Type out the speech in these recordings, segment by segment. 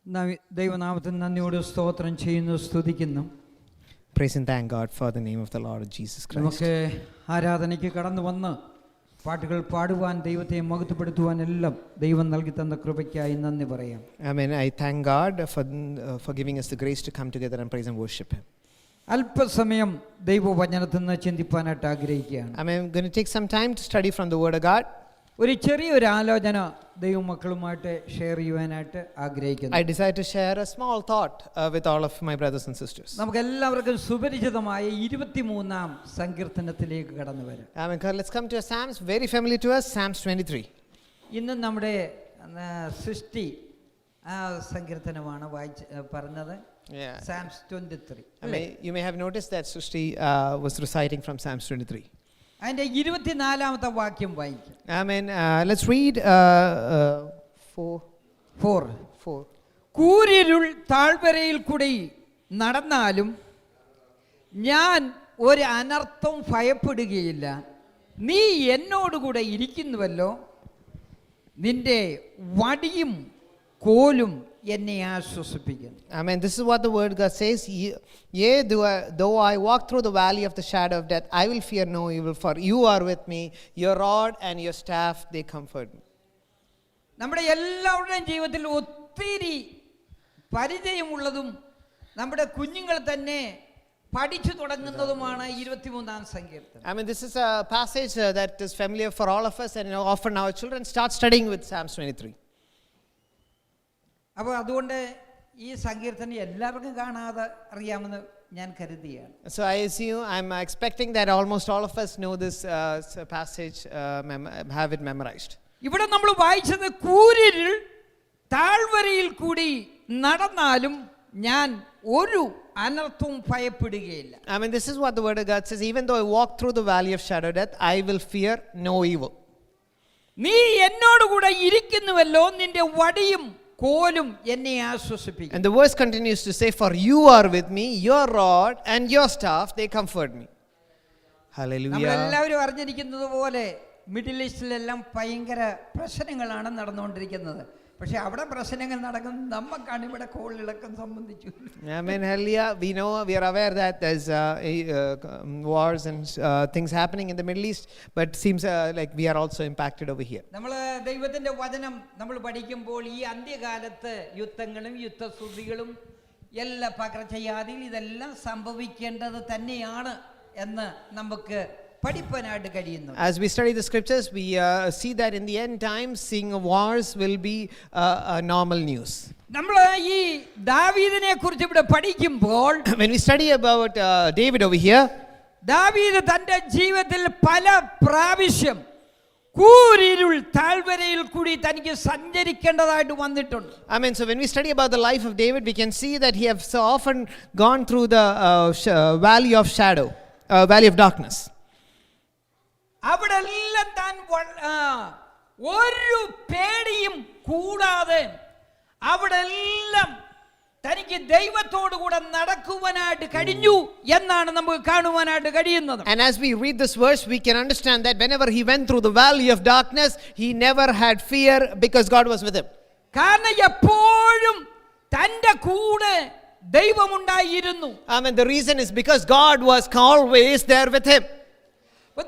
ദൈവനാമത്തിന് നന്ദിയോട് സ്തോത്രം ചെയ്യുന്നു, സ്തുതിക്കുന്നു. Praise and thank God for the name of the Lord Jesus Christ. നമുക്ക് ആരാധനയ്ക്ക് കടന്നു വന്ന് പാട്ടുകൾ പാടുവാൻ, ദൈവത്തെ മഹത്വപ്പെടുത്തുവാൻ എല്ലാം ദൈവം നൽകി തന്ന കൃപയ്ക്കായി നന്ദി പറയാം. Amen. I thank God for giving us the grace to come together and praise and worship Him. അല്പസമയം ദൈവവചനത്തിൽ നിന്ന് ചിന്തിപ്പാനായിട്ട് ആഗ്രഹിക്കുകയാണ്. I'm going to take some time to study from the Word of God. ഒരു ചെറിയൊരു ആലോചന ദൈവമക്കളുമായിട്ട് ഷെയർ ചെയ്യുവാനായിട്ട് ആഗ്രഹിക്കുന്നു. I desire to share a small thought with all of my brothers and sisters. നമുക്ക് എല്ലാവർക്കും സുപരിചിതമായ 23-ാം സങ്കീർത്തനത്തിലേക്ക് കടന്നു വരാം. Amen. Let's come to a Psalms very familiar to us, Psalms 23. ഇന്ന് നമ്മുടെ സൃഷ്ടി ആ സങ്കീർത്തനമാണ് പറഞ്ഞത്. Psalms 23. You may have noticed that Srishti was reciting from Psalms 23. അതിന്റെ 24-ാമത്തെ വാക്യം വായിക്കാം. Amen. Let's read 4. കൂരിരുൾ താഴ്വരയിൽ കൂടി നടന്നാലും ഞാൻ ഒരു അനർത്ഥം ഭയപ്പെടുകയില്ല. നീ എന്നോടുകൂടെ ഇരിക്കുന്നുവല്ലോ, നിന്റെ വടിയും കോലും എന്നെ ആശ്വസിപ്പിക്കുന്നു. Amen. This is what the word God says. Yea, though I walk through the valley of the shadow of death, I will fear no evil, for you are with me. Your rod and your staff, they comfort me. നമ്മുടെ എല്ലാവരുടെയും ജീവിതത്തിൽ ഒത്തിരി പരിചയമുള്ളതും നമ്മുടെ കുഞ്ഞുങ്ങൾ തന്നെ പഠിച്ചു തുടങ്ങുന്നതുമാണ് 23-ാം സങ്കീർത്തനം. I mean, this is a passage that is familiar for all of us, and often our children start studying with Psalms 23. അപ്പോൾ അതുകൊണ്ട് ഈ സങ്കീർത്തനം എല്ലാവർക്കും കാണാതെ അറിയാമെന്ന് ഞാൻ കരുതിയാണ്. So I'm expecting that almost all of us know this passage, have it memorized. ഇവിടെ നമ്മൾ വായിച്ചത് കൂരിരുൾ താഴ്വരയിൽ കൂടി നടന്നാലും ഞാൻ ഒരു അനർത്ഥവും ഭയപ്പെടുകയില്ല. I mean, this is what the word of God says. Even though I walk through the valley of shadow of death, I will fear no evil. നീ എന്നോടുകൂടെ ഇരിക്കുന്നുവല്ലോ, നിന്റെ വടിയും കോലും എന്നെ ആശ്വസിപ്പിക്കും. And the verse continues to say, for you are with me, your rod and your staff, they comfort me. Hallelujah. നമ്മളെല്ലാവരും അറിഞ്ഞിരിക്കുന്നത് പോലെ middle ഈസ്റ്റിലെല്ലാം ഭയങ്കര പ്രശ്നങ്ങളാണ് നടന്നുകൊണ്ടിരിക്കുന്നത്. പക്ഷെ അവിടെ പ്രശ്നങ്ങൾ നടക്കുന്നത് നമുക്കാണ് ഇവിടെ കോളിളക്കം സംബന്ധിച്ചു. Amen. Hallelujah. We are aware that there's wars and things happening in the Middle East, but seems like we are also impacted over here. നമ്മൾ ദൈവത്തിന്റെ വചനം നമ്മൾ പഠിക്കുമ്പോൾ ഈ അന്ത്യകാലത്ത് യുദ്ധങ്ങളും യുദ്ധശ്രുതികളും എല്ലാ പകർച്ചവ്യാധികളും ഇതെല്ലാം സംഭവിക്കേണ്ടത് തന്നെയാണ് എന്ന് നമുക്ക് പഠിപ്പാനായിട്ട് കഴിയുന്നു. As we study the scriptures, we see that in the end times, seeing wars will be a normal news. നമ്മൾ ഈ ദാവീദിനെ കുറിച്ച് ഇവിടെ പഠിക്കുമ്പോൾ, when we study about David over here, ദാവീദ് തന്റെ ജീവിതത്തിൽ പല പ്രാവശ്യം കൂരിരുൾ താഴ്വരയിൽ കൂടി തനിക്ക് സഞ്ചരിക്കേണ്ടതായിട്ട് വന്നിട്ടുണ്ട്. I mean, so when we study about the life of David, we can see that he has so often gone through the valley of shadow, valley of darkness. അവിടെ എല്ലാം താൻ ഒരു പേടിയും കൂടാതെ അവിടെ എല്ലാം തനിക്ക് ദൈവത്തോടു കൂടെ നടക്കുവാനായിട്ട് കഴിഞ്ഞു എന്നാണ് നമുക്ക് കാണുവാനായിട്ട് കഴിയുന്നത്. And as we read this verse, we can understand that whenever he went through the valley of darkness, he never had fear because God was with him. കാരണം എപ്പോഴും തന്റെ കൂടെ ദൈവമുണ്ടായിരുന്നു. I mean, the reason is because God was always there with him.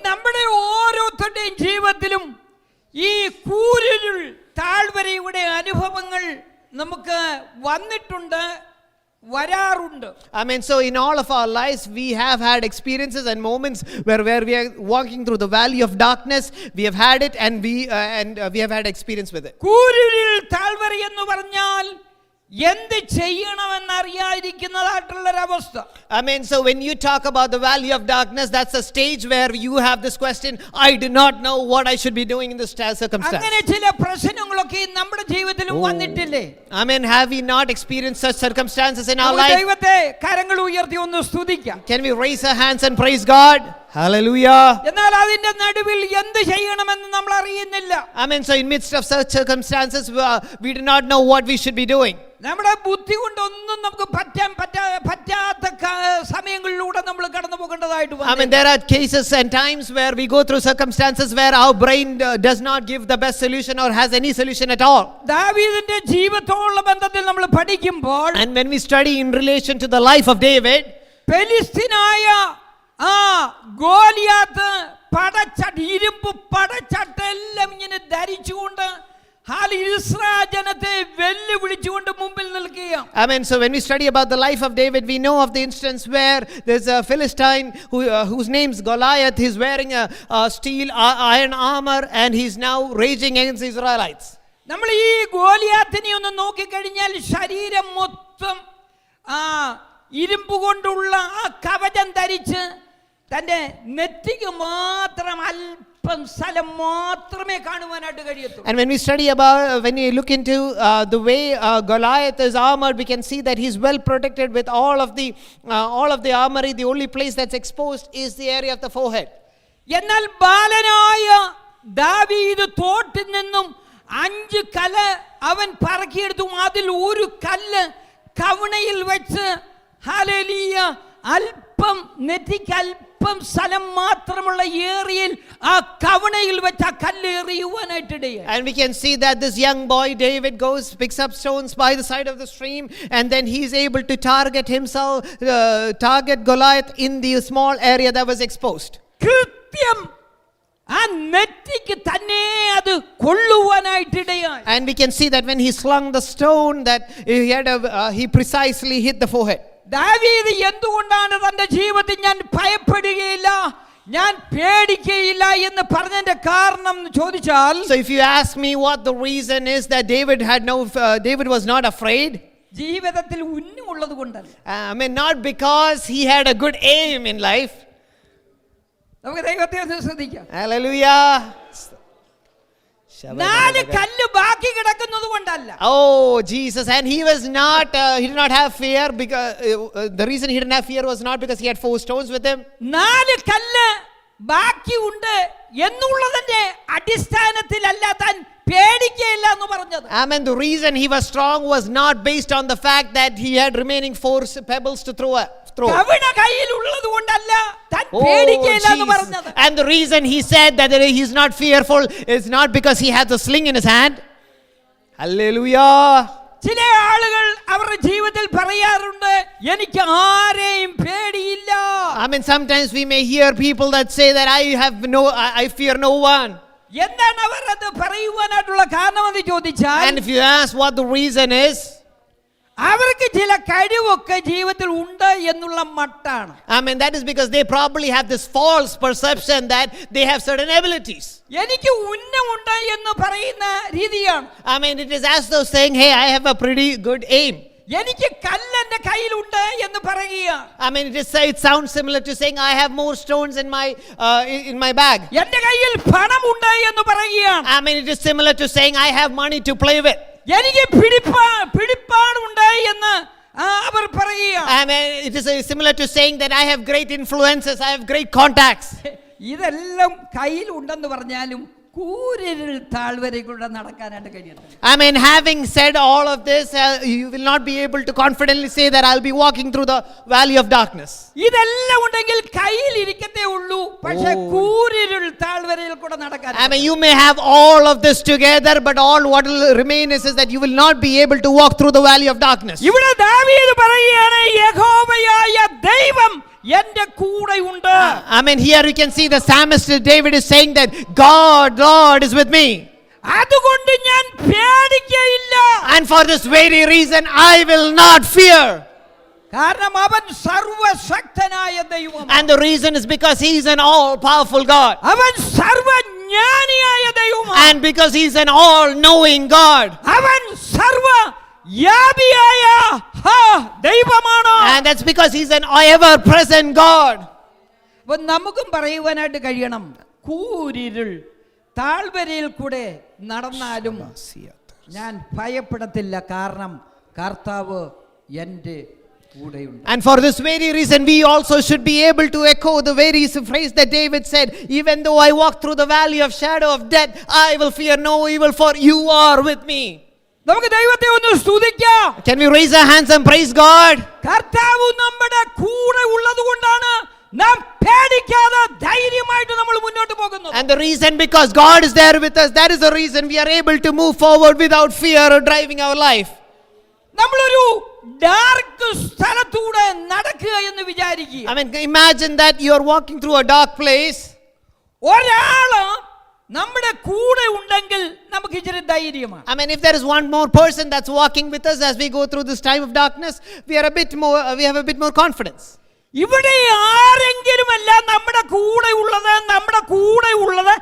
നമ്മുടെ ഓരോരുത്തരുടെയും ജീവിതത്തിലും ഈ കൂരിരുൾ താഴ്വരയുടെ അനുഭവങ്ങൾ നമുക്ക് വന്നിട്ടുണ്ട്, വരാറുണ്ട്. I mean, so in all of our lives we have had experiences and moments where we are walking through the valley of darkness. We have had it and we have had experience with it. കൂരിരുൾ താഴ്വര എന്ന് പറഞ്ഞാൽ എന്ത് ചെയ്യണമെന്ന് അറിയാതിരിക്കുന്നതായിട്ടുള്ളൊരവസ്ഥ. I mean, so when you talk about the valley of darkness, that's a stage where you have this question, I do not know what I should be doing in this circumstance. അങ്ങനെ ചില പ്രശ്നങ്ങളൊക്കെ നമ്മുടെ ജീവിതത്തിലും വന്നിട്ടില്ലേ? I mean, have we not experienced such circumstances in our life? ദൈവത്തെ കരങ്ങൾ ഉയർത്തി ഒന്ന് സ്തുതിക്കാം. Can we raise our hands and praise God? Hallelujah. എന്നാൽ അതിന്റെ നടുവിൽ എന്ത് ചെയ്യണമെന്ന് നമ്മൾ അറിയുന്നില്ല. Amen. So in midst of such circumstances, we do not know what we should be doing. നമ്മുടെ ബുദ്ധി കൊണ്ടൊന്നും നമുക്ക് പറ്റാത്ത സമയങ്ങളിലൂടെ നമ്മൾ കടന്നു പോകേണ്ടതായിട്ട് വന്നു. I mean, there are cases and times where we go through circumstances where our brain does not give the best solution or has any solution at all. ദാവീദിന്റെ ജീവിതത്തോടുള്ള ബന്ധത്തിൽ നമ്മൾ പഠിക്കുമ്പോൾ, And when we study in relation to the life of David, ഫെലിസ്തീനായ Goliath ഇരുമ്പ് പടച്ചട്ടെല്ലാം ഇങ്ങനെ ധരിച്ചുകൊണ്ട് Israel ജനത്തെ വെല്ലുവിളിച്ചുകൊണ്ട് മുമ്പിൽ നിൽക്കുക. Amen. So when we study about the life of David, we know of the instance where there's a Philistine whose name's Goliath. He's wearing a steel iron armor and he's now raging against the Israelites. നമ്മൾ ഈ ഗോലിയാത്തിനെ ഒന്ന് നോക്കിക്കഴിഞ്ഞാൽ ശരീരം മൊത്തം ഇരുമ്പ് കൊണ്ടുള്ള ആ കവചം ധരിച്ച് തന്റെ നെറ്റിക്ക് മാത്രം അല്പം സ്ഥലം മാത്രമേ കാണുവാനായിട്ട് കഴിയത്തുള്ളൂ. And when we study about, when we look into the way Goliath is armored, we can see that he's well protected with all of the armory. The only place that's exposed is the area of the forehead. എന്നാൽ ബാലനായ ദാവീദ് തോട്ടിൽ നിന്നും 5 കല്ല് അവൻ പറക്കിയെടുത്തു. അതിൽ ഒരു കല്ല് കവണയിൽ വെച്ച് ഹല്ലേലൂയ അല്പം നെറ്റിക്ക് അല്പം സ്ഥലം മാത്രമുള്ള ഏറിയയിൽ ആ കവണയിൽ വെച്ച് ആ കല്ല് എറിയുവാനായിട്ടിടയായി. And we can see that this young boy David picks up stones by the side of the stream, and then he's able to target Goliath in the small area that was exposed. കൃത്യം ആ നെറ്റിക്ക് തന്നെ അത് കൊള്ളുവാനായിട്ടിടയായി. And we can see that when he slung the stone, that he precisely hit the forehead. ദാവീദ് എന്തുകൊണ്ടാണ് തന്റെ ജീവിതത്തിൽ ഞാൻ ഭയപ്പെടുകയില്ല, ഞാൻ പേടിക്കുകയില്ല എന്ന് പറഞ്ഞതിന്റെ കാരണം ചോദിച്ചാൽ, So if you ask me what the reason is that David was not afraid, ജീവിതത്തിൽ ഉന്നമുള്ളത് കൊണ്ടല്ല. I mean, not because he had a good aim in life. നമുക്ക് ദൈവത്തെ ഒന്ന് ശ്രദ്ധിക്കാം. Hallelujah. 4 കല്ല് ബാക്കി കിടക്കുന്നത് കൊണ്ടല്ല. Oh, Jesus. And he did not have fear, because the reason he didn't have fear was not because he had 4 stones with him. 4 കല്ല് ബാക്കി ഉണ്ട് എന്നുള്ളതിന്റെ അടിസ്ഥാനത്തിലല്ല താൻ പേടിക്കയില്ല എന്ന് പറഞ്ഞത്. Amen. The reason he was strong was not based on the fact that he had remaining 4 pebbles to throw. കവണ കയ്യിലുള്ളത് കൊണ്ടല്ല താൻ പേടിക്കയില്ല എന്ന് പറഞ്ഞത്. And the reason he said that he's not fearful is not because he had the sling in his hand. Hallelujah. ചില ആളുകൾ അവരുടെ ജീവിതത്തിൽ പറയാറുണ്ട്, എനിക്ക് ആരെയും പേടിയില്ല. I mean, sometimes we may hear people that say that I fear no one. എന്താണ് അവർ അത് പറയുവാനായിട്ടുള്ള കാരണമെന്ന് ചോദിച്ചാൽ, And if you ask what the reason is, അവർക്ക് ചില കഴിവൊക്കെ ജീവിതത്തിൽ ഉണ്ട് എന്നുള്ള മട്ടാണ്. I mean, that is because they probably have this false perception that they have certain abilities. എനിക്ക് ഉന്നമുണ്ട് എന്ന് പറയുന്ന രീതിയാണ്. I mean, it is as though saying, hey, I have a pretty good aim. എനിക്ക് കല്ലെന്റെ കയ്യിലുണ്ട് എന്ന് പറയുകയാണ്. I mean, it sounds similar to saying I have more stones in my bag. എന്റെ കയ്യിൽ പണമുണ്ട് എന്ന് പറയുകയാണ്. I mean, it is similar to saying I have money to play with. എനിക്ക് പിടിപ്പാടുണ്ട് എന്ന് അവർ പറയുകയാണ്. I mean, it is similar to saying that I have great influences, I have great contacts. ഇതെല്ലാം കയ്യിലുണ്ടെന്ന് പറഞ്ഞാലും കൂരിരുൾ താഴ്വരയിലൂടെ നടക്കാനായിട്ട് കഴിയത്തില്ല. I mean, having said all of this, you will not be able to confidently say that I'll be walking through the valley of darkness. ഇതെല്ലാം ഉണ്ടെങ്കിൽ കയ്യിൽ ഇരിക്കത്തേ ഉള്ളൂ, പക്ഷേ കൂരിരുൾ താഴ്വരയിൽ കൂടെ നടക്കാൻ. I mean, you may have all of this together, but what will remain is that you will not be able to walk through the valley of darkness. ഇവിടെ ദാവീദ് പറയുകയാണ്, യഹോവയായ ദൈവം എന്റെ കൂടെ ഉണ്ട്. I mean, here you can see the psalmist David is saying that Lord is with me. അതുകൊണ്ട് ഞാൻ പേടിക്കയില്ല. And for this very reason I will not fear. കാരണം അവൻ സർവശക്തനായ ദൈവമാണ്. And the reason is because he is an all powerful God. അവൻ സർവജ്ഞാനിയായ ദൈവമാണ്. And because he is an all knowing God. അവൻ സർവ്വവ്യാപിയായ ദൈവമാണ്. And that's because he is an ever present God. അപ്പോൾ നമുക്കും പറയുവാനായിട്ട് കഴിയണം, കൂരിരുൾ താഴ്വരയിൽ കൂടെ നടന്നാലും ഞാൻ ഭയപ്പെടത്തില്ല, കാരണം കർത്താവ് എൻ്റെ കൂടെയുണ്ട്. And for this very reason, we also should be able to echo the very phrase that David said, even though I walk through the valley of shadow of death, I will fear no evil, for you are with me. നമുക്ക് ദൈവത്തെ ഒന്ന് സ്തുതിക്കാം. Can we raise our hands and praise God? കർത്താവ് നമ്മുടെ കൂടെ ഉള്ളതുകൊണ്ടാണ് നാം പേടിക്കാതെ ധൈര്യമായിട്ട് നമ്മൾ മുന്നോട്ട് പോകുന്നത്. And the reason because God is there with us, that is the reason we are able to move forward without fear or driving our life. നമ്മളൊരു ഡാർക്ക് സ്ഥലത്തൂടെ നടക്കുക എന്ന് വിചാരിക്കുക. I mean, imagine that you are walking through a dark place. ഒരാള് നമ്മുടെ കൂടെ ഉണ്ടെങ്കിൽ നമുക്ക് ഇച്ചിരി ധൈര്യമാണ്. I mean, if there is one more person that's walking with us as we go through this time of darkness, we have a bit more confidence. ഇവിടെ ആരെങ്കിലുമല്ല നമ്മുടെ കൂടെ ഉള്ളത്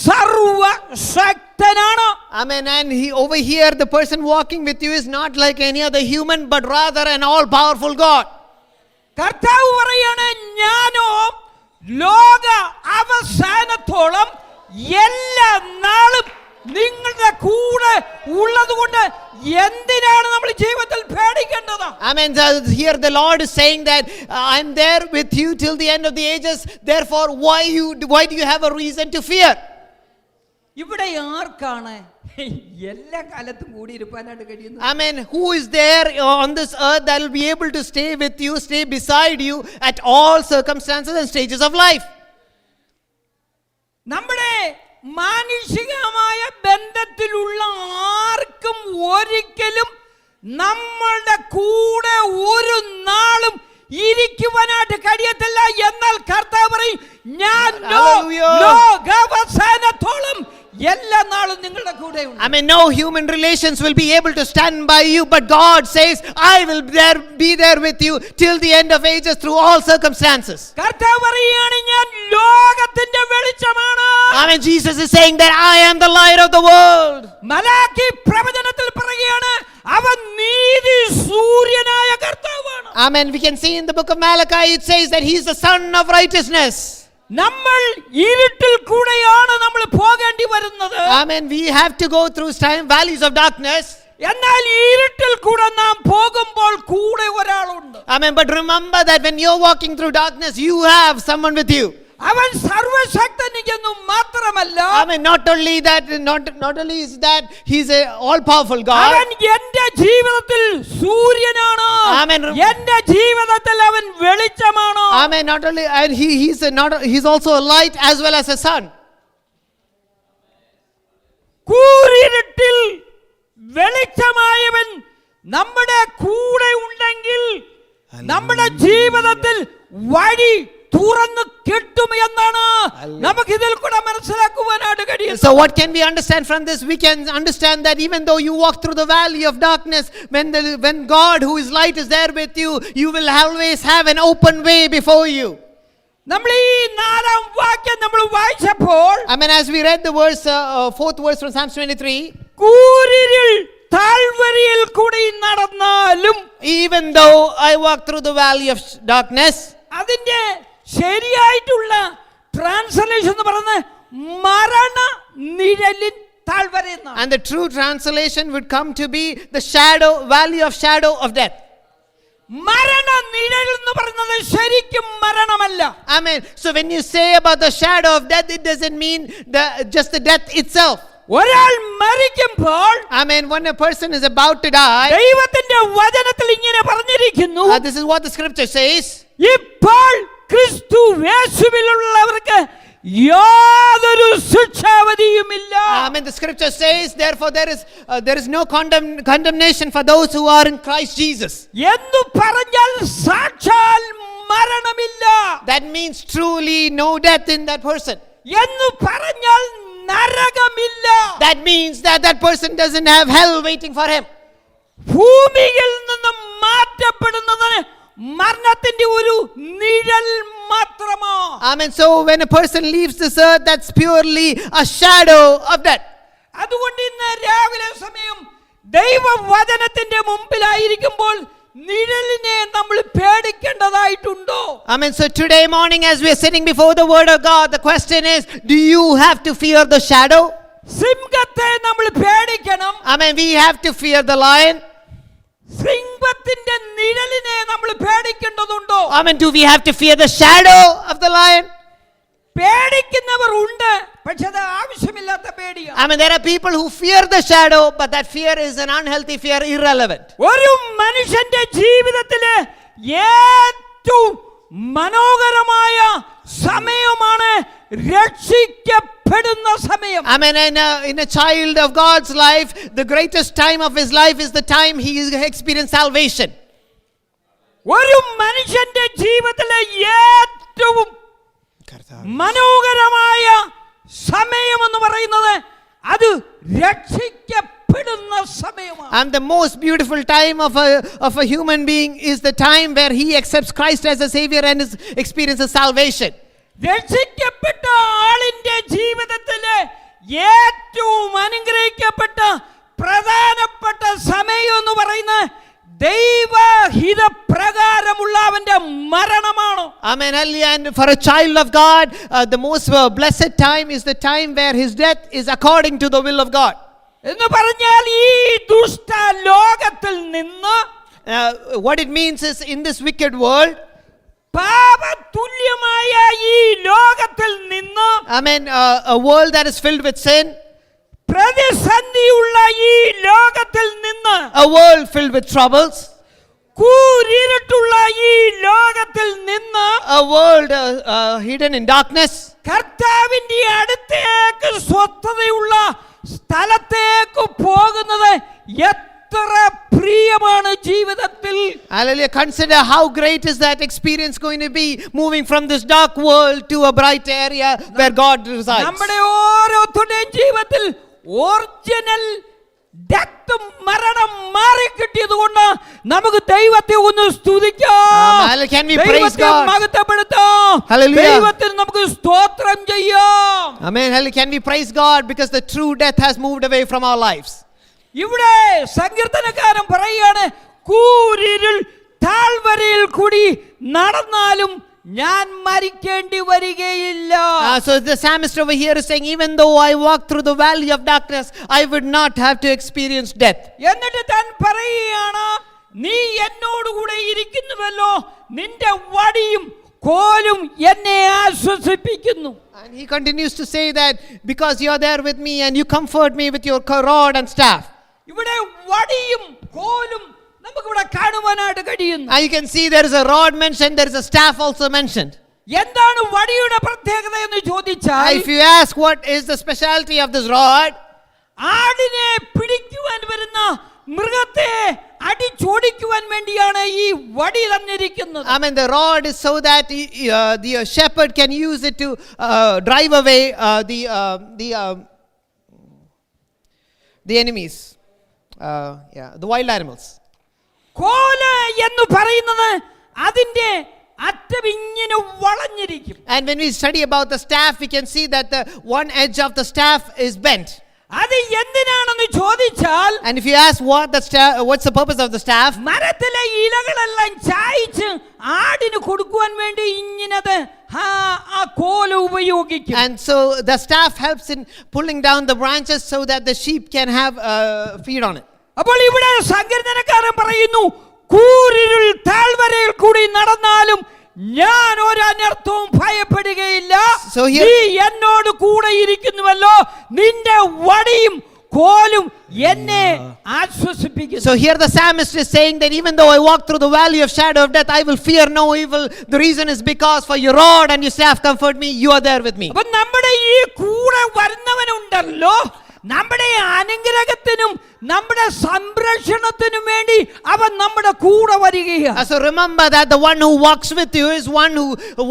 സർവശക്തനാണ്. Amen. And over here, the person walking with you is not like any other human, but rather an all-powerful God. കർത്താവ് പറയാണ്, ഞാനോ ലോക അവസാനത്തോളം എല്ലാ നാളും നിങ്ങളുടെ കൂടെ ഉള്ളതുകൊണ്ട് എന്തിനാണ് നമ്മൾ ജീവിതത്തിൽ പേടിക്കേണ്ടത്? Amen. Here the Lord is saying that I'm there with you till the end of the ages. Therefore, why do you have a reason to fear? ഇവിടെ ആർക്കാണ് എല്ലാ കാലത്തും കൂടി ഇരുപ്പാനായിട്ട് കഴിയുന്നത്? Amen. Who is there on this earth that will be able to stay with you, stay beside you at all circumstances and stages of life? നമ്മുടെ മാനുഷികമായ ബന്ധത്തിലുള്ള ആർക്കും ഒരിക്കലും നമ്മളുടെ കൂടെ ഒരു നാളും ഇരിക്കുവാനായിട്ട് കഴിയത്തില്ല. എന്നാൽ കർത്താവ് പറയും, ഞാൻ ലോകാവസാനത്തോളം എല്ലാ നാളും നിങ്ങളുടെ കൂടെ ഉണ്ട്. I mean, no human relations will be able to stand by you, but God says, I will be there with you till the end of ages through all circumstances. കർത്താവ് പറയാണ്, ഞാൻ ലോകത്തിന്റെ വെളിച്ചമാണ്. I mean, Jesus is saying that I am the light of the world. Malachi പ്രവചനത്തിൽ പറയുകയാണ്, അവൻ നീതി സൂര്യനായ കർത്താവാണ്. Amen. We can see in the book of Malachi, it says that he is the son of righteousness. നമ്മൾ ഇരുട്ടിൽ കൂടെയാണ് നമ്മൾ പോകേണ്ടി വരുന്നത്. Amen. We have to go through valleys of darkness. എന്നാൽ ഇരുട്ടിൽ കൂടെ നാം പോകുമ്പോൾ കൂടെ ഒരാളുണ്ട്. Amen. But remember that when you're walking through darkness, you have someone with you. അവൻ സർവശക്തനെന്നു മാത്രമല്ല, I mean, not only is that he's a all-powerful God. അവൻ എൻ്റെ ജീവിതത്തിൽ സൂര്യനാണ്. Amen. എൻ്റെ ജീവിതത്തിൽ അവൻ വെളിച്ചമാണ്. Amen. Not only, and he's also a light as well as a sun. കൂരിരുട്ടിൽ വെളിച്ചമായവൻ നമ്മുടെ കൂടെ ഉണ്ടെങ്കിൽ നമ്മുടെ ജീവിതത്തിൽ വഴി തുറന്നു കിട്ടും എന്നാണ് നമുക്ക് ഇതിൽ കൂടെ മനസ്സിലാക്കുവാനായിട്ട് കഴിയുന്നത്. So what can we understand from this? We can understand that even though you walk through the valley of darkness, when God who is light is there with you, you will always have an open way before you. നമ്മൾ ഈ നാലാം വാക്യം നമ്മൾ വായിച്ചപ്പോൾ, I mean, as we read the fourth verse from Psalms 23, കൂരിരുൾ താഴ്വരയിൽ കൂടി നടന്നാലും, even though I walk through the valley of darkness, അതിന്റെ ശരിയായിട്ടുള്ള ട്രാൻസ്ലേഷൻ എന്ന് പറയുന്നത് മരണ നിഴലിൻ താഴ്വര എന്നാണ്. and the true translation would come to be the valley of shadow of death. മരണ നിഴൽ എന്ന് പറയുന്നത് ശരിക്കും മരണമല്ല. Amen. So when you say about the shadow of death, it doesn't mean just the death itself. ഒരാൾ മരിക്കുമ്പോൾ, Amen, when a person is about to die, ദൈവത്തിന്റെ വചനത്തിൽ ഇങ്ങനെ പറഞ്ഞിരിക്കുന്നു, this is what the scripture says, ഇപ്പോൾ ക്രിസ്തു യേശുവിലുള്ളവർക്ക് യാതൊരു ശിക്ഷാവധിയുമില്ല. Amen. The scripture says, therefore there is no condemnation for those who are in Christ Jesus. എന്ന് പറഞ്ഞാൽ സാക്ഷാൽ മരണമില്ല. That means truly no death in that person. എന്ന് പറഞ്ഞാൽ നരകമില്ല. That means that person doesn't have hell waiting for him. ഭൂമിയിൽ നിന്ന് മാറ്റപ്പെടുന്നതിന് മരണത്തിന്റെ ഒരു നിഴൽ മാത്രമാണ്. Amen. So when a person leaves this earth, that's purely a shadow of death. അതുകൊണ്ട് ഇന്ന് രാവിലെ സമയം ദൈവവചനത്തിന്റെ മുമ്പിലായിരിക്കുമ്പോൾ നിഴലിനെ നമ്മൾ പേടിക്കേണ്ടതായിട്ടുണ്ടോ? Amen. So today morning as we are sitting before the word of God, the question is, do you have to fear the shadow? സിംഹത്തെ നമ്മൾ പേടിക്കണം. Amen. We have to fear the lion. Simha സിംഹത്തിന്റെ നിഴലിനെ നമ്മൾ പേടിക്കേണ്ടതുണ്ടോ? Amen. Do we have to fear the shadow of the lion? പേടിക്കുന്നവർ ഉണ്ട്, പക്ഷെ അത് ആവശ്യമില്ലാത്ത പേടിയാണ്. I mean, there are people who fear the shadow, but that fear is an unhealthy fear, irrelevant. ഒരു മനുഷ്യന്റെ ജീവിതത്തിലെ ഏറ്റവും മനോഹരമായ സമയമാണ് രക്ഷിക്കപ്പെടുന്ന സമയം. I mean, in a child of God's life, the greatest time of his life is the time he experienced salvation. ഒരു മനുഷ്യന്റെ ജീവിതത്തിലെ ഏറ്റവും മനോഹരമായ സമയം എന്ന് പറയുന്നത് അത് രക്ഷിക്കപ്പെടുന്ന സമയമാണ്. And the most beautiful time of a human being is the time where he accepts Christ as a savior and experiences salvation. രക്ഷിക്കപ്പെട്ട ആളിന്റെ ജീവിതത്തിലെ ഏറ്റവും അനുഗ്രഹിക്കപ്പെട്ട പ്രധാനപ്പെട്ട സമയം എന്ന് പറയുന്നത് ദൈവഹിത പ്രകാരമുള്ള അവന്റെ മരണമാണ്. Amen. And for a child of God, the most blessed time is the time where his death is according to the will of God. എന്ന് പറഞ്ഞാൽ ഈ ദുഷ്ട ലോകത്തിൽ നിന്ന് What it means is, in this wicked world, പാപതുല്യമായ ഈ ലോകത്തിൽ നിന്ന്, Amen, a world that is filled with sin, പ്രതിസന്ധിയുള്ള ഈ ലോകത്തിൽ നിന്ന്, a world filled with troubles, കൂരിരുട്ടുള്ള ഈ ലോകത്തിൽ നിന്ന്, a world hidden in darkness, കർത്താവിന്റെ അടുത്തേക്ക് സ്വസ്ഥതയുള്ള സ്ഥലത്തേക്ക് പോകുന്നത് എത്ര പ്രിയമാണ് ജീവിതത്തിൽ. hallelujah. Consider how great is that experience going to be, moving from this dark world to a bright area where God resides. നമ്മുടെ ഓരോരുത്തരുടെയും ജീവിതത്തിൽ ഒറിജിനൽ ഡെത്ത് മരണം മാറി കിട്ടിയത് കൊണ്ട് നമുക്ക് ദൈവത്തെ ഒന്ന് സ്തുതിക്കാം. Can we praise ദൈവത്തെ God? മഹത്വപ്പെടുത്താം. Hallelujah. ദൈവത്തിന് നമുക്ക് സ്തോത്രം ചെയ്യാം. Amen. Hallelujah. Can we praise God because the true death has moved away from our lives? ഇവിടെ സങ്കീർത്തനക്കാരൻ പറയാണ്, കൂരിരുൾ താഴ്വരയിൽ കൂടി നടന്നാലും ഞാൻ മരിക്കേണ്ടി വരികയില്ല. So the psalmist over here is saying, even though I walk through the valley of darkness, I would not have to experience death. എന്നിട്ട് താൻ പറയുകയാണ്, നീ എന്നോട് കൂടെ ഇരിക്കുന്നുവല്ലോ, നിന്റെ വടിയും കോലും എന്നെ ആശ്വസിപ്പിക്കുന്നു. And he continues to say that because you are there with me and you comfort me with your rod and staff. ഇവിടെ വടിയും കോലും നമുക്കിവിടെ കാണുവാനായിട്ട് കഴിയുന്നു. And you can see there is a rod mentioned, there is a staff also mentioned. എന്താണ് വടിയുടെ പ്രത്യേകത എന്ന് ചോദിച്ചാൽ, If you ask what is the specialty of this rod, ആടിനെ പിടിക്കുവാൻ വരുന്ന മൃഗത്തെ അടിച്ചോടിക്കുവാൻ വേണ്ടിയാണ് ഈ വടി തന്നിരിക്കുന്നത്. I mean, the rod is so that the shepherd can use it to drive away the enemies, the wild animals. കോല് എന്ന് പറയുന്നത് അതിന്റെ അറ്റം ഇങ്ങനെ വളഞ്ഞിരിക്കും. And when we study about the staff, we can see that the one edge of the staff is bent. അത് എന്തിനാണെന്ന് ചോദിച്ചാൽ, And if you ask what's the purpose of the staff, മരത്തിലെ ഇലകളെല്ലാം ചായ്ച്ച് ആടിന് കൊടുക്കുവാൻ വേണ്ടി ഇങ്ങനത് ആ കോല് ഉപയോഗിക്കും. and so the staff helps in pulling down the branches so that the sheep can have feed on it. അപ്പോൾ ഇവിടെ സങ്കീർത്തനക്കാരൻ പറയുന്നു, കൂരിരുൾ താഴ്വരയിൽ കൂടി നടന്നാലും ഞാൻ ഒരു അനർത്ഥവും ഭയപ്പെടുകയില്ല. So here- നീ എന്നോട് കൂടെ ഇരിക്കുന്നുവല്ലോ, നിന്റെ വടിയും കോലും എന്നെ ആശ്വസിപ്പിക്കുന്നു. So here the psalmist is saying that even though I walk through the valley of shadow of death, I will fear no evil. The reason is because for your rod and your staff comfort me, you are there with me. അപ്പൊ നമ്മുടെ ഈ കൂടെ വരുന്നവനുണ്ടല്ലോ, നമ്മുടെ അനുഗ്രഹത്തിനും നമ്മുടെ സംരക്ഷണത്തിനും വേണ്ടി അവൻ നമ്മുടെ കൂടെ വരികയാണ്. So remember that the one who walks with you is one who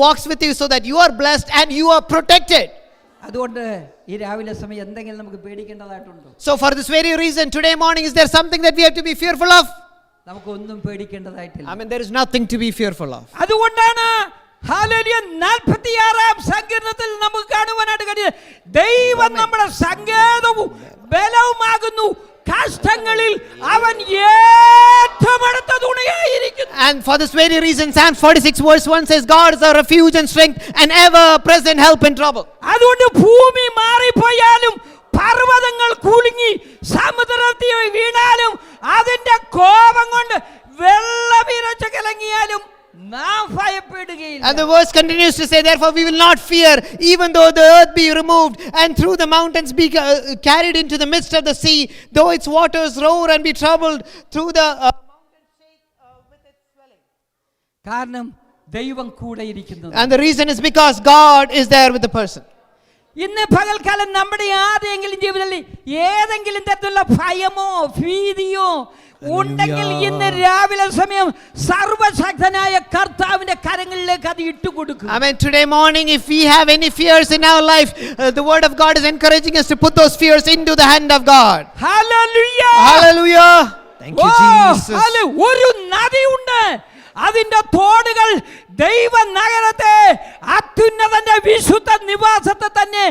walks with you so that you are blessed and you are protected. അതുകൊണ്ട് ഈ രാവിലെ സമയം എന്തെങ്കിലും നമുക്ക് പേടിക്കേണ്ടതായിട്ടുണ്ടോ? So for this very reason, today morning, is there something that we have to be fearful of? നമുക്കൊന്നും പേടിക്കേണ്ടതായിട്ടില്ല. I mean, there is nothing to be fearful of. അതുകൊണ്ടാണ് hallelujah 46-ാം സങ്കീർത്തനത്തിൽ നമുക്ക് കാണുവാനായിട്ട് കഴിയും, ദൈവം നമ്മുടെ സങ്കേതവും ബലവുമാകുന്നു, കഷ്ടങ്ങളിൽ അവൻ ഏറ്റവും അടുത്ത തുണയായിരിക്കുന്നു. And for this very reason, Psalm 46 verse 1 says, God is our refuge and strength and ever present help in trouble. അതുകൊണ്ട് ഭൂമി മാറിപ്പോയാലും പർവ്വതങ്ങൾ കുലുങ്ങി സമുദ്രത്തിൽ വീണാലും അതിന്റെ കോപം കൊണ്ട് continues to say, therefore we will not fear, even though the earth be removed, and through the mountains be carried into the midst of the sea, though its waters roar and be troubled, through the mountains shake with its swelling. കാരണം ദൈവം കൂടെ ഇരിക്കുന്നത്. And the reason is because God is there with the person. ഇന്ന് പകൽക്കാലം നമ്മുടെ ആരെങ്കിലും ജീവിതത്തിൽ ഏതെങ്കിലും തരത്തിലുള്ള ഭയമോ ഭീതിയോ ഉണ്ടെങ്കിൽ ഇന്ന് രാവിലെ സമയം സർവശക്തനായ കർത്താവിന്റെ കരങ്ങളിലേക്ക് അത് ഇട്ടുകൊടുക്കുക. Amen. Today morning, if we have any fears in our life, the word of God is encouraging us to put those fears into the hand of God. Hallelujah. Hallelujah. Thank you, Jesus. ഒരു നദിയുണ്ട്, അതിന്റെ തോടുകൾ ദൈവ നഗരത്തെ അത്യുന്നതന്റെ വിശുദ്ധ നിവാസത്തെ തന്നെ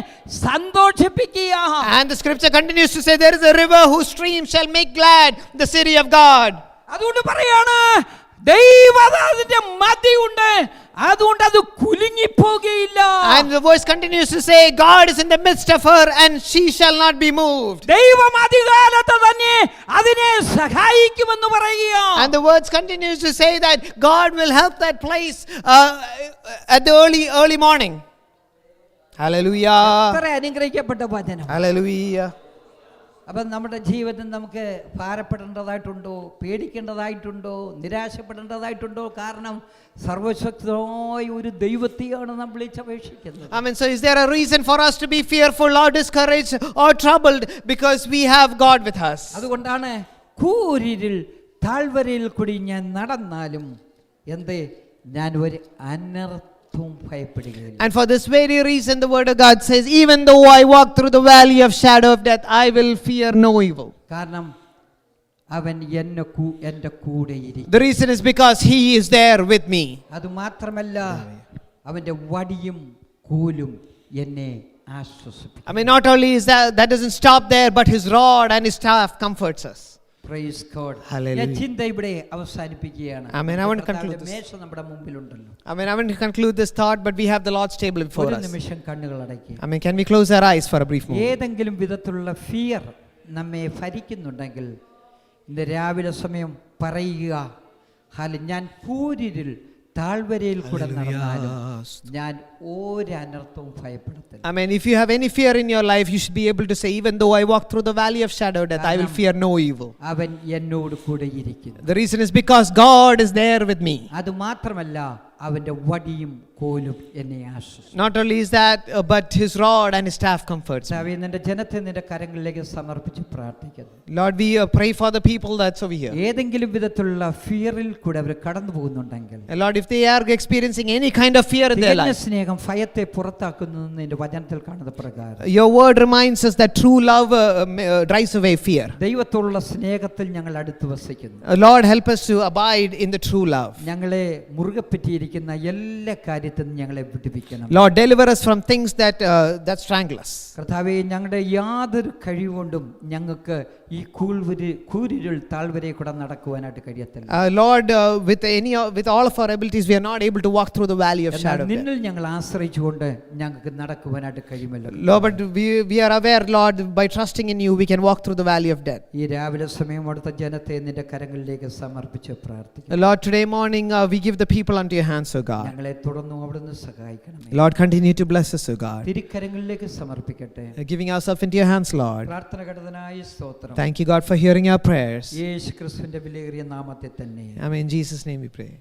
സന്തോഷിപ്പിക്കുക. And the scripture continues to say, there is a river whose stream shall make glad the city of God. അതുകൊണ്ട് പറയാണ് ദൈവത്തിന്റെ മധ്യയുണ്ട്, അതുകൊണ്ട് അത് കുലുങ്ങിപ്പോകുകയില്ല. And the verse continues to say, God is in the midst of her and she shall not be moved. ദൈവം അധികാലത്ത് തന്നെ അതിനെ സഹായിക്കുമെന്ന് പറയുക. And the words continues to say that God will help that place at the early morning. Hallelujah. എത്ര അനുഗ്രഹിക്കപ്പെട്ട വചനം. Hallelujah. അപ്പം നമ്മുടെ ജീവിതത്തിൽ നമുക്ക് ഭാരപ്പെടേണ്ടതായിട്ടുണ്ടോ, പേടിക്കേണ്ടതായിട്ടുണ്ടോ, നിരാശപ്പെടേണ്ടതായിട്ടുണ്ടോ? കാരണം സർവശക്തനായ ഒരു ദൈവത്തെയാണ് നാം വിളിച്ചപേക്ഷിക്കുന്നത്. Amen. So is there a reason for us to be fearful or discouraged or troubled? Because we have God with us. അതുകൊണ്ടാണ് കൂരിരുൾ താഴ്വരയിൽ കൂടി ഞാൻ നടന്നാലും എന്തേ ഞാൻ ഒരു അനർത്ഥവും ഭയപ്പെടുകയില്ല. And for this very reason the word of God says, even though I walk through the valley of shadow of death, I will fear no evil. കാരണം അവൻ എൻ്റെ കൂടെ ഇരിക്കും. The reason is because he is there with me. അത് മാത്രമല്ല അവൻ്റെ വടിയും കോലും എന്നെ ആശ്വസിപ്പിക്കും. I mean, not only is that doesn't stop there, but his rod and his staff comforts us. Praise God. Hallelujah. ഞാൻ ചിന്ത ഇവിടെ അവസാനിപ്പിക്കുകയാണ്. Amen. I want to conclude this. മേശ നമ്മുടെ മുമ്പിലുണ്ടല്ലോ. I want to conclude this thought, but we have the Lord's table before ഒരു us. നിമിഷം കണ്ണുകൾ അടയ്ക്കുക. Can we close our eyes for a brief moment? ഏതെങ്കിലും വിധത്തിലുള്ള ഫിയർ നമ്മെ ഭരിക്കുന്നുണ്ടെങ്കിൽ ഇന്ന് രാവിലെ സമയം പറയുക, ഞാൻ കൂരിരുൾ താഴ്വരയിൽ കൂടെ നടന്നാലും ഞാൻ ഒരനർത്ഥവും ഭയപ്പെടത്തില്ല. Amen. If you have any fear in your life, you should be able to say, even though I walk through the valley of shadow of death, I will fear no evil. അവൻ എന്നോട് കൂടെ ഇരിക്കുന്നു. The reason is because God is there with me. അത് മാത്രമല്ല അവന്റെ വടിയും കോലും എന്നെ ആശ്വസിപ്പിക്കും. Not only is that, but his rod and his staff comforts me. നിന്റെ ജനത്തെ നിന്റെ കരങ്ങളിലേക്ക് സമർപ്പിച്ച് പ്രാർത്ഥിക്കുന്നു. Lord, we pray for the people that's over here. ഏതെങ്കിലും വിധത്തിലുള്ള ഫിയറിൽ കൂടെ അവർ കടന്നു പോകുന്നുണ്ടെങ്കിൽ, Lord, if they are experiencing any kind of fear in their life, സ്നേഹം ഭയത്തെ പുറത്താക്കുന്നു നിന്റെ വചനത്തിൽ കാണുന്ന പ്രകാരം your word reminds us that true love drives away fear. ദൈവത്തോടുള്ള സ്നേഹത്തിൽ ഞങ്ങൾ അടുത്ത് വസിക്കുന്നു. Lord, help us to abide in the true love. ഞങ്ങളെ മുറുകെ പറ്റിയിരിക്കുന്ന എല്ലാ കാര്യത്തിൽ ഞങ്ങളെ വിടുവിക്കണം. Lord, deliver us from things that strangle us. കർത്താവേ, ഞങ്ങളുടെ യാതൊരു കഴിവുകൊണ്ടും ഞങ്ങൾക്ക് ഈ കൂരിരുൾ താഴ്വരയിൽ കൂടെ നടക്കുവാനായിട്ട് കഴിയത്തില്ല. Lord, with all of our abilities, we are not able to walk through the valley of shadow. നിന്നിൽ ഞങ്ങൾ ആശ്രയിച്ചുകൊണ്ട് ഞങ്ങൾക്ക് നടക്കുവാനായിട്ട് കഴിയുമല്ലോ. Lord, but we are aware, Lord, by trusting in you, we can walk through the valley of death. ഈ രാവിലെ സമയം അടുത്ത ജനത്തെ നിന്റെ കരങ്ങളിലേക്ക് സമർപ്പിച്ച് പ്രാർത്ഥിക്കുന്നു. Lord, today morning we give the people unto your hands, O God. ഞങ്ങളെ തുടർന്ന് അവിടുന്ന് സഹായിക്കണമേ. Lord, continue to bless us, O God. തിരുക്കരങ്ങളിലേക്ക് സമർപ്പിക്കട്ടെ. Giving ourselves into your hands, Lord. പ്രാർത്ഥന ഘടനായ സ്തോത്രം. Thank you, God, for hearing our prayers. യേശു ക്രിസ്തുവിന്റെ വിലയേറിയ നാമത്തിൽ തന്നെ. In Jesus' name we pray.